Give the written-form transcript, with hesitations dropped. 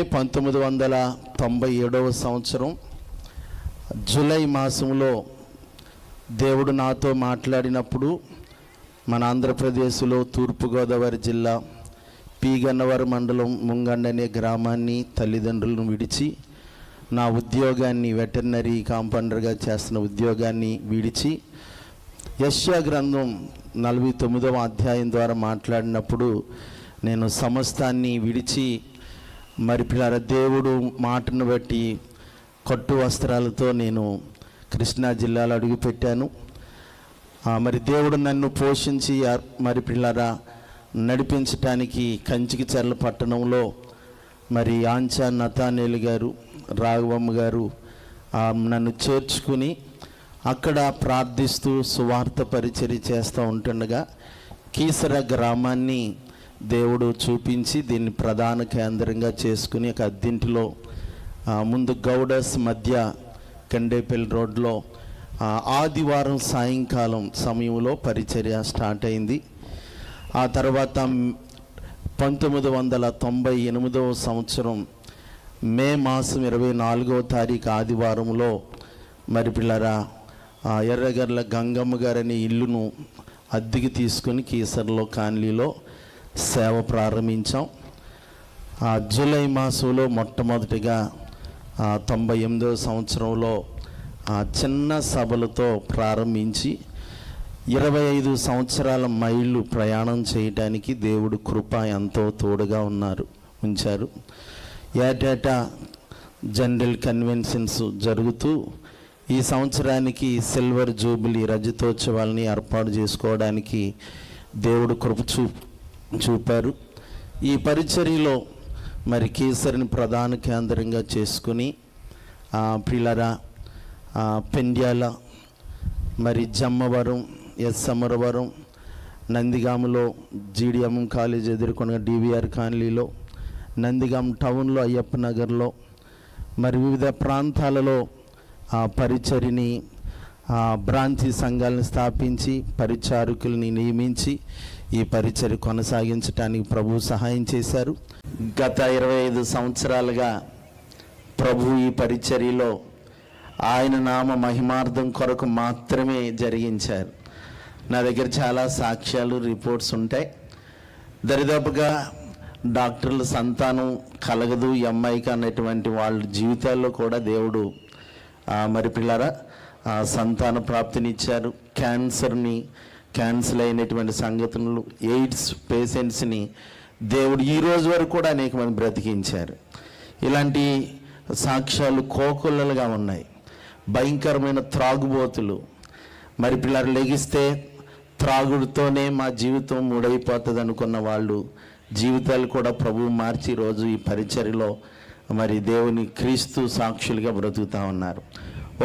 1997వ సంవత్సరం జూలై మాసంలో దేవుడు నాతో మాట్లాడినప్పుడు మన ఆంధ్రప్రదేశ్లో తూర్పుగోదావరి జిల్లా పీగన్నవరం మండలం ముంగండ అనే గ్రామాన్ని తల్లిదండ్రులను విడిచి నా ఉద్యోగాన్ని వెటర్నరీ కాంపౌండర్గా చేస్తున్న ఉద్యోగాన్ని విడిచి యెషయా గ్రంథం 49వ అధ్యాయం ద్వారా మాట్లాడినప్పుడు నేను సమస్తాన్ని విడిచి మరి పిల్లల దేవుడు మాటను బట్టి కొట్టు వస్త్రాలతో నేను కృష్ణా జిల్లాలో అడుగుపెట్టాను. మరి దేవుడు నన్ను పోషించి మరి పిల్లరా నడిపించటానికి కంచికిచర్ల పట్టణంలో మరి ఆంచా నతానేలు గారు రాఘవమ్మ గారు నన్ను చేర్చుకుని అక్కడ ప్రార్థిస్తూ సువార్త పరిచర్య చేస్తూ ఉంటుండగా కీసర గ్రామాన్ని దేవుడు చూపించి దీన్ని ప్రధాన కేంద్రంగా చేసుకుని ఒక అద్దింటిలో ముందు గౌడస్ మధ్య కండేపల్లి రోడ్లో ఆదివారం సాయంకాలం సమయంలో పరిచర్య స్టార్ట్ అయింది. ఆ తర్వాత 1998వ సంవత్సరం మే మాసం 24వ తారీఖు ఆదివారంలో మరి పిల్లరా ఎర్రగర్ల గంగమ్మ గారని ఇల్లును అద్దెకి తీసుకుని కీసర్లో కాన్లీలో సేవ ప్రారంభించాం. జూలై మాసంలో మొట్టమొదటిగా 98వ సంవత్సరంలో చిన్న సభలతో ప్రారంభించి 25 సంవత్సరాల మైళ్ళు ప్రయాణం చేయడానికి దేవుడు కృప ఎంతో తోడుగా ఉంచారు. ఏటేటా జనరల్ కన్వెన్షన్స్ జరుగుతూ ఈ సంవత్సరానికి సిల్వర్ జూబిలీ రజతోత్సవాలని ఏర్పాటు చేసుకోవడానికి దేవుడు కృప చూపారు. ఈ పరిచర్యలో మరి కీసరిని ప్రధాన కేంద్రంగా చేసుకుని పిల్లరా పెండ్యాల మరి జమ్మవరం ఎస్సమరవరం నందిగాములో జీడిఎం కాలేజ్ ఎదుర్కొన్న డివిఆర్ కాలనీలో నందిగాం టౌన్లో అయ్యప్ప నగర్లో మరి వివిధ ప్రాంతాలలో పరిచర్యని బ్రాంచీ సంఘాలను స్థాపించి పరిచారకుల్ని నియమించి ఈ పరిచర్య కొనసాగించడానికి ప్రభు సహాయం చేశారు. గత 25 సంవత్సరాలుగా ప్రభు ఈ పరిచర్యలో ఆయన నామ మహిమార్థం కొరకు మాత్రమే జరిగించారు. నా దగ్గర చాలా సాక్ష్యాలు రిపోర్ట్స్ ఉంటాయి. దరిదాపుగా డాక్టర్ల సంతానం కలగదు ఈ అమ్మాయికి అన్నటువంటి వాళ్ళ జీవితాల్లో కూడా దేవుడు మరి పిల్లరా సంతాన ప్రాప్తినిచ్చారు. క్యాన్సర్ అయినటువంటి సంగతులు, ఎయిడ్స్ పేషెంట్స్ని దేవుడు ఈ రోజు వరకు కూడా అనేక మంది బ్రతికించారు. ఇలాంటి సాక్ష్యాలు కోకొల్లలుగా ఉన్నాయి. భయంకరమైన త్రాగుబోతులు మరి పిల్లలు లెగిస్తే త్రాగుడితోనే మా జీవితం మూడైపోతుంది అనుకున్న వాళ్ళు జీవితాలు కూడా ప్రభువు మార్చి రోజు ఈ పరిచర్యలో మరి దేవుని క్రీస్తు సాక్షులుగా బ్రతుకుతూ ఉన్నారు.